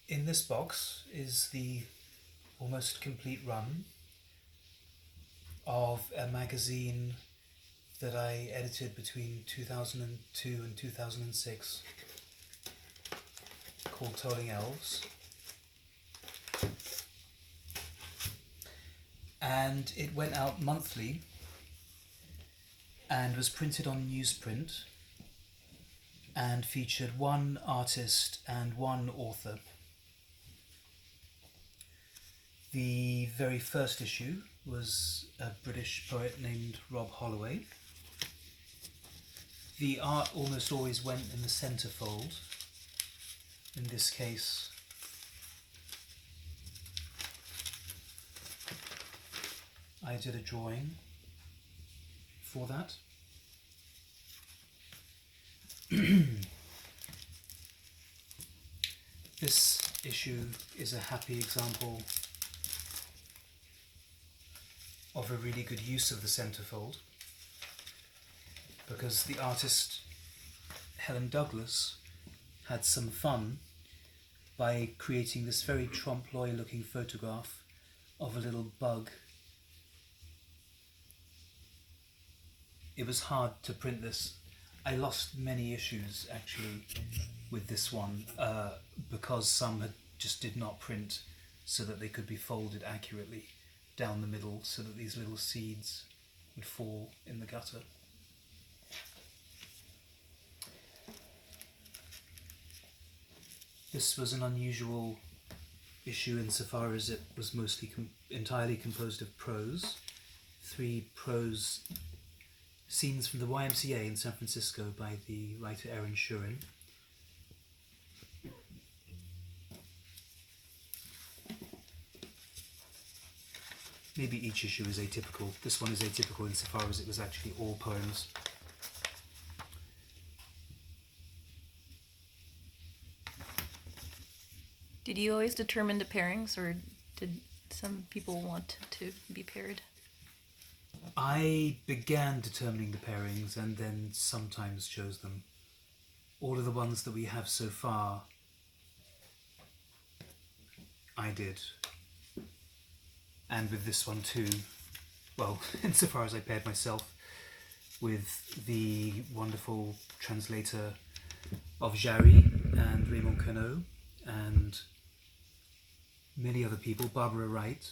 In this box is the almost complete run of a magazine that I edited between 2002 and 2006 called Tolling Elves. And it went out monthly and was printed on newsprint and featured one artist and one author. The very first issue was a British poet named Rob Holloway. The art almost always went in the centerfold. In this case, I did a drawing for that. This issue is a happy example of a really good use of the centerfold, because the artist Helen Douglas had some fun by creating this very trompe-l'oeil looking photograph of a little bug. It was hard to print this. I lost many issues actually with this one because some just did not print so that they could be folded accurately down the middle so that these little seeds would fall in the gutter. This was an unusual issue insofar as it was mostly entirely composed of prose. 3 prose scenes from the YMCA in San Francisco by the writer Erin Shurin. Maybe each issue is atypical. This one is atypical insofar as it was actually all poems. Did you always determine the pairings, or did some people want to be paired? I began determining the pairings and then sometimes chose them. All of the ones that we have so far, I did. And with this one too, well, insofar as I paired myself with the wonderful translator of Jarry and Raymond Queneau and many other people, Barbara Wright,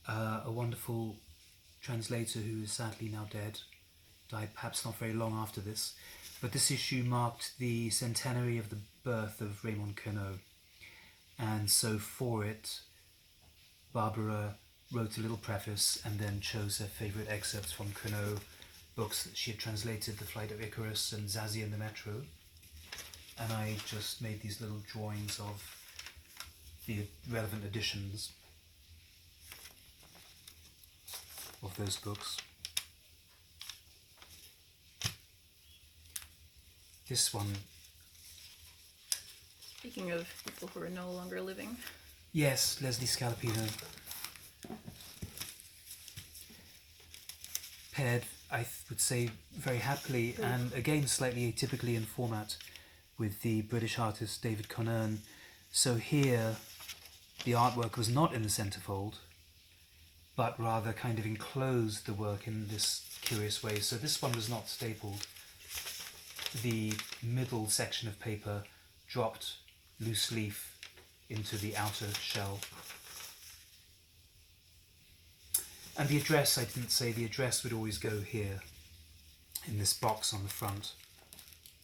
a wonderful translator who is sadly now dead, died perhaps not very long after this, but this issue marked the centenary of the birth of Raymond Queneau, and so for it Barbara wrote a little preface and then chose her favourite excerpts from Queneau books that she had translated, The Flight of Icarus and Zazie and the Metro, and I just made these little drawings of the relevant editions of those books. This one, Speaking of people who are no longer living. yes, Leslie Scalapino, paired, I would say, very happily and again slightly atypically in format with the British artist David Conern. So here the artwork was not in the centerfold, but rather kind of enclosed the work in this curious way. So this one was not stapled. The middle section of paper dropped loose leaf into the outer shell. And the address, I didn't say, the address would always go here in this box on the front.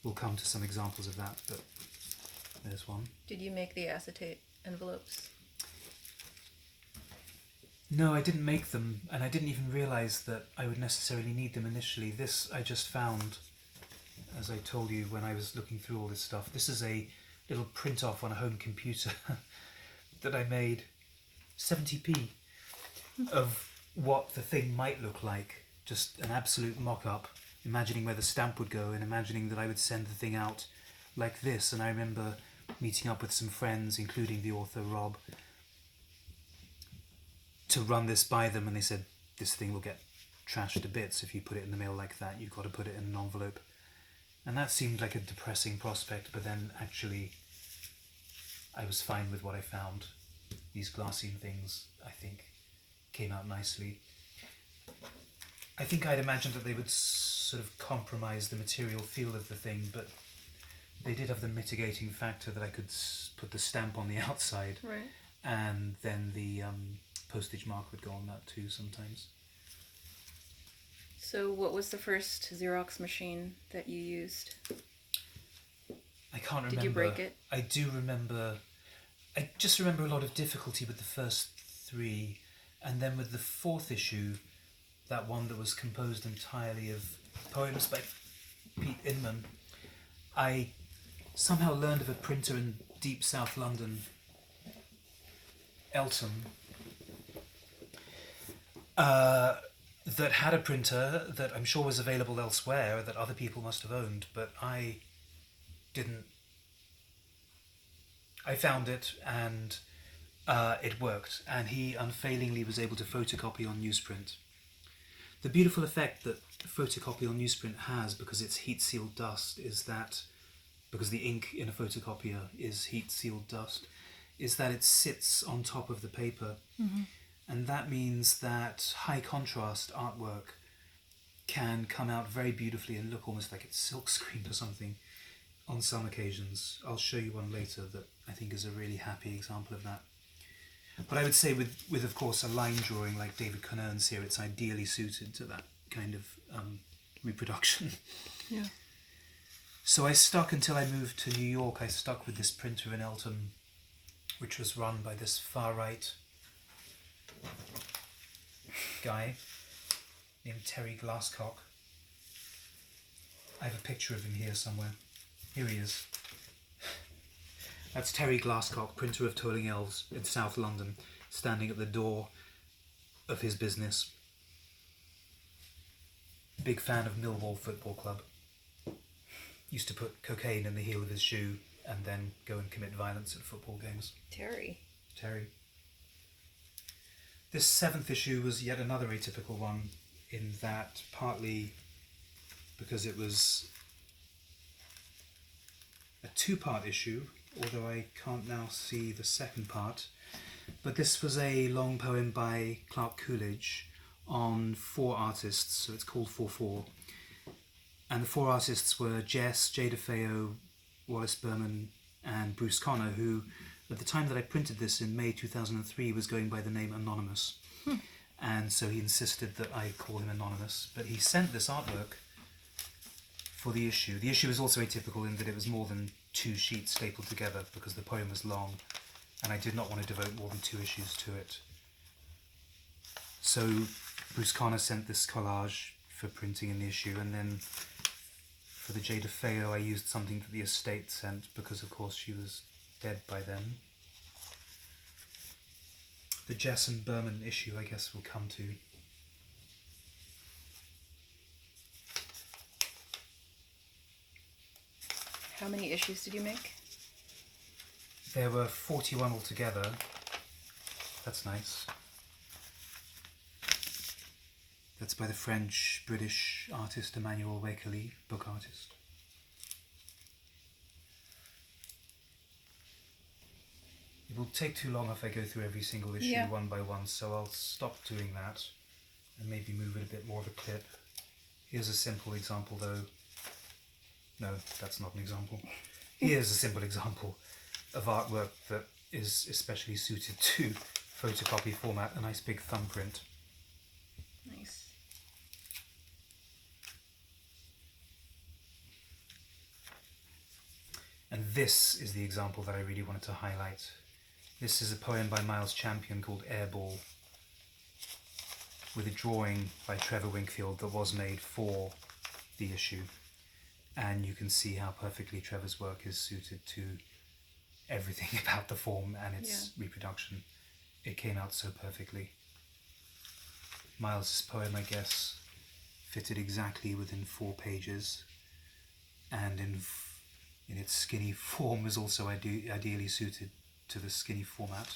We'll come to some examples of that, but there's one. Did you make the acetate envelopes? No, I didn't make them, and I didn't even realise that I would necessarily need them initially. This I just found, as I told you when I was looking through all this stuff. This is a little print-off on a home computer that I made 70p of what the thing might look like. Just an absolute mock-up, imagining where the stamp would go and imagining that I would send the thing out like this. And I remember meeting up with some friends, including the author Rob, to run this by them, and they said, this thing will get trashed to bits if you put it in the mail like that. You've got to put it in an envelope. And that seemed like a depressing prospect, but then actually I was fine with what I found. These glassine things, I think, came out nicely. I think I'd imagined that they would sort of compromise the material feel of the thing, but they did have the mitigating factor that I could put the stamp on the outside, Right. and then the postage mark would go on that too sometimes. So what was the first Xerox machine that you used? I can't remember. Did you break it? I do remember. I just remember a lot of difficulty with the first three, and then with the fourth issue, that one that was composed entirely of poems by Pete Inman, I somehow learned of a printer in deep South London, Eltham, that had a printer that I'm sure was available elsewhere that other people must have owned, but I didn't. I found it and it worked, and he unfailingly was able to photocopy on newsprint. The beautiful effect that photocopy on newsprint has, because it's heat-sealed dust, is that, because the ink in a photocopier is heat-sealed dust, is that it sits on top of the paper. Mm-hmm. And that means that high-contrast artwork can come out very beautifully and look almost like it's silkscreened or something on some occasions. I'll show you one later that I think is a really happy example of that. But I would say with of course, a line drawing like David Conern's here, it's ideally suited to that kind of reproduction. Yeah. So I stuck, until I moved to New York, I stuck with this printer in Eltham, which was run by this far-right guy named Terry Glasscock. I have a picture of him here somewhere. Here he is. That's Terry Glasscock, printer of Toiling Elves in South London, standing at the door of his business. Big fan of Millwall Football Club. Used to put cocaine in the heel of his shoe and then go and commit violence at football games. Terry. This seventh issue was yet another atypical one, in that partly because it was a two-part issue, although I can't now see the second part, but this was a long poem by Clark Coolidge on 4 artists, so it's called 4-4. And the 4 artists were Jess, Jay DeFeo, Wallace Berman, and Bruce Connor, who, at the time that I printed this in May 2003, was going by the name Anonymous. And so he insisted that I call him Anonymous. But he sent this artwork for the issue. The issue was also atypical in that it was more than 2 sheets stapled together, because the poem was long, and I did not want to devote more than 2 issues to it. So Bruce Connor sent this collage for printing in the issue, and then for the Jay DeFeo I used something that the estate sent, because of course she was dead by then. The Jess and Berman issue I guess we'll come to. How many issues did you make? There were 41 altogether. That's nice. That's by the French-British artist Emmanuel Wakerly, book artist. It will take too long if I go through every single issue one by one, so I'll stop doing that and maybe move it a bit more of a clip. Here's a simple example though. No, that's not an example. Here's a simple example of artwork that is especially suited to photocopy format, a nice big thumbprint. Nice. And this is the example that I really wanted to highlight. This is a poem by Miles Champion called Airball, with a drawing by Trevor Winkfield that was made for the issue. And you can see how perfectly Trevor's work is suited to everything about the form and its reproduction. It came out so perfectly. Miles's poem, I guess, fitted exactly within 4 pages, and in its skinny form was also ideally suited to the skinny format.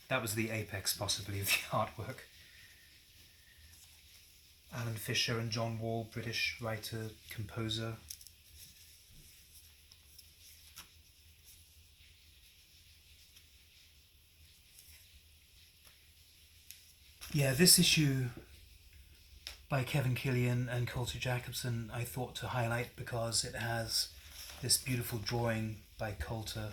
That was the apex, possibly, of the artwork. Alan Fisher and John Wall, British writer, composer. Yeah, this issue by Kevin Killian and Coulter Jacobson I thought to highlight because it has this beautiful drawing by Coulter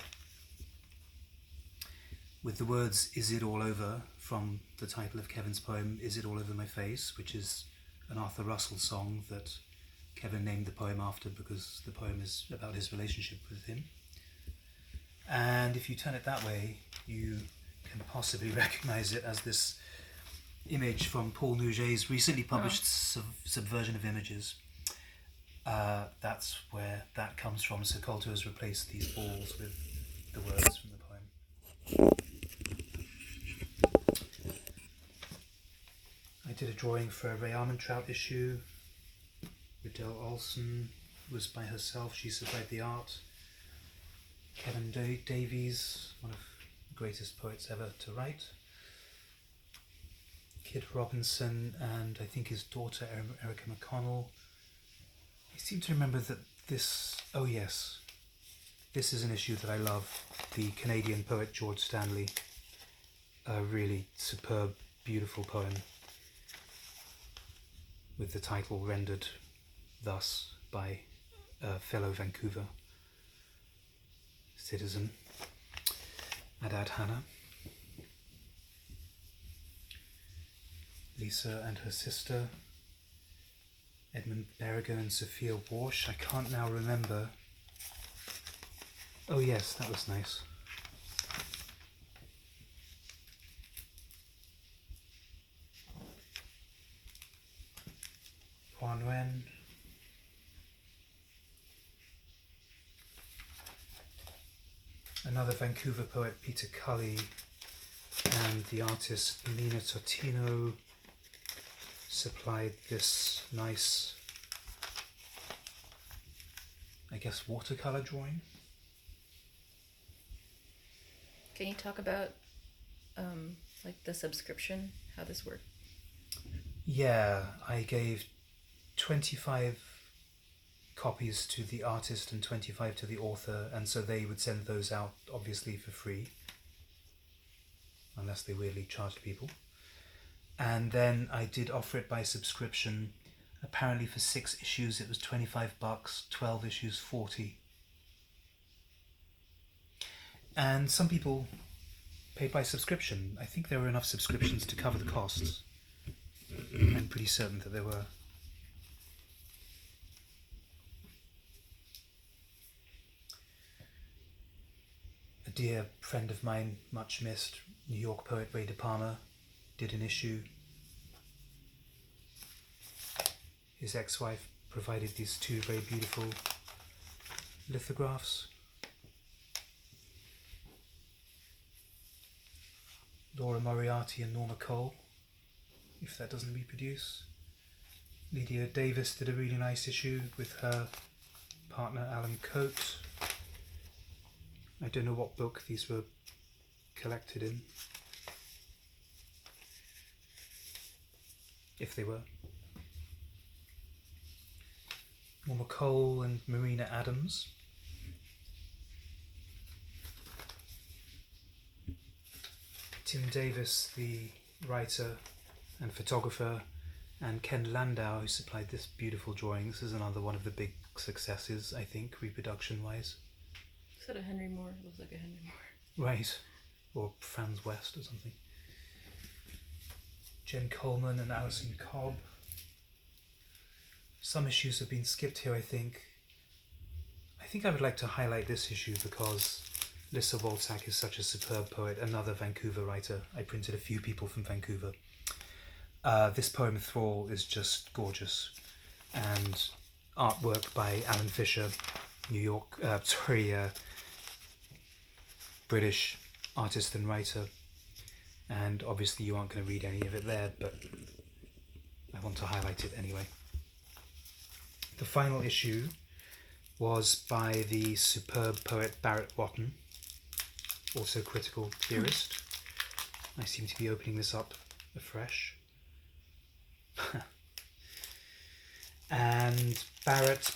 with the words "Is it all over?" from the title of Kevin's poem "Is it all over my face?", which is an Arthur Russell song that Kevin named the poem after because the poem is about his relationship with him. And if you turn it that way, you can possibly recognize it as this image from Paul Nouget's recently published Subversion of Images. That's where that comes from. So Coulter has replaced these balls with the words from the poem. I did a drawing for a Ray Armantrout issue. Riddell Olsen was by herself, she supplied the art. Kevin Davies, one of the greatest poets ever to write. Kid Robinson and I think his daughter Erica McConnell. I seem to remember that this, oh yes, this is an issue that I love. The Canadian poet George Stanley, a really superb, beautiful poem with the title rendered thus by a fellow Vancouver citizen, Adad Hanna. Lisa and her sister, Edmund Berrigan and Sophia Walsh. I can't now remember. Oh yes, that was nice. Huan Wen. Another Vancouver poet, Peter Cully, and the artist Nina Totino supplied this nice, I guess, watercolor drawing. Can you talk about like the subscription, how this worked? Yeah, I gave 25 copies to the artist and 25 to the author, and so they would send those out obviously for free, unless they weirdly charged people. And then I did offer it by subscription. Apparently for 6 issues it was $25, 12 issues 40. And some people paid by subscription. I think there were enough subscriptions to cover the costs. I'm pretty certain that there were. A dear friend of mine, much missed, New York poet Ray De Palma, did an issue. His ex-wife provided these 2 very beautiful lithographs. Laura Moriarty and Norma Cole, if that doesn't reproduce. Lydia Davis did a really nice issue with her partner Alan Coates. I don't know what book these were collected in, if they were. Norma Cole and Marina Adams. Tim Davis, the writer and photographer, and Ken Landau, who supplied this beautiful drawing. This is another one of the big successes, I think, reproduction-wise. Is that a Henry Moore? It looks like a Henry Moore. Right. Or Franz West or something. Jen Coleman and Alison Cobb. Some issues have been skipped here, I think. I think I would like to highlight this issue because Lissa Wolczak is such a superb poet, another Vancouver writer. I printed a few people from Vancouver. This poem, Thrall, is just gorgeous. And artwork by Alan Fisher, British artist and writer. And obviously you aren't going to read any of it there, but I want to highlight it anyway. The final issue was by the superb poet Barrett Watton, also critical theorist. I seem to be opening this up afresh. And Barrett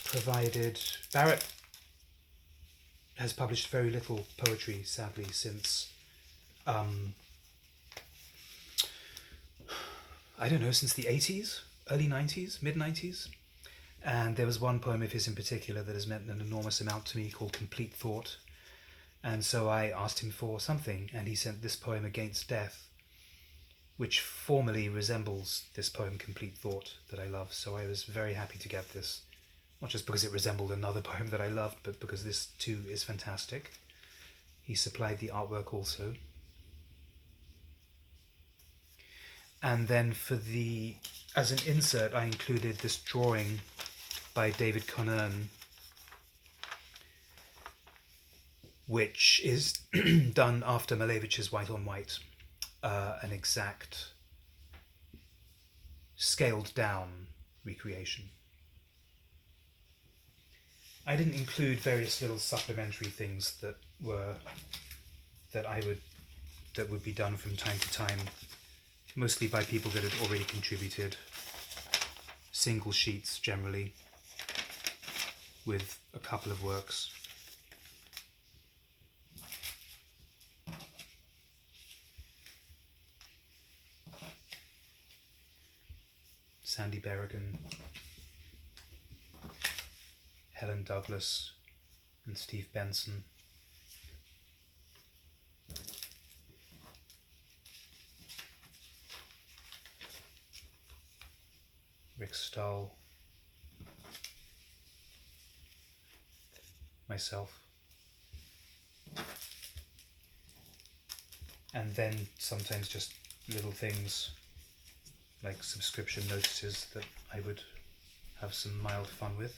has published very little poetry, sadly, since I don't know, since the 80s, early 90s, mid 90s. And there was one poem of his in particular that has meant an enormous amount to me called Complete Thought. And so I asked him for something, and he sent this poem Against Death, which formally resembles this poem Complete Thought that I love. So I was very happy to get this, not just because it resembled another poem that I loved, but because this too is fantastic. He supplied the artwork also. And then as an insert, I included this drawing by David Conern, which is done after Malevich's White on White, an exact scaled down recreation. I didn't include various little supplementary things that would be done from time to time, mostly by people that had already contributed. Single sheets generally, with a couple of works. Sandy Berrigan, Helen Douglas, and Steve Benson. Rick Stahl, myself, and then sometimes just little things like subscription notices that I would have some mild fun with.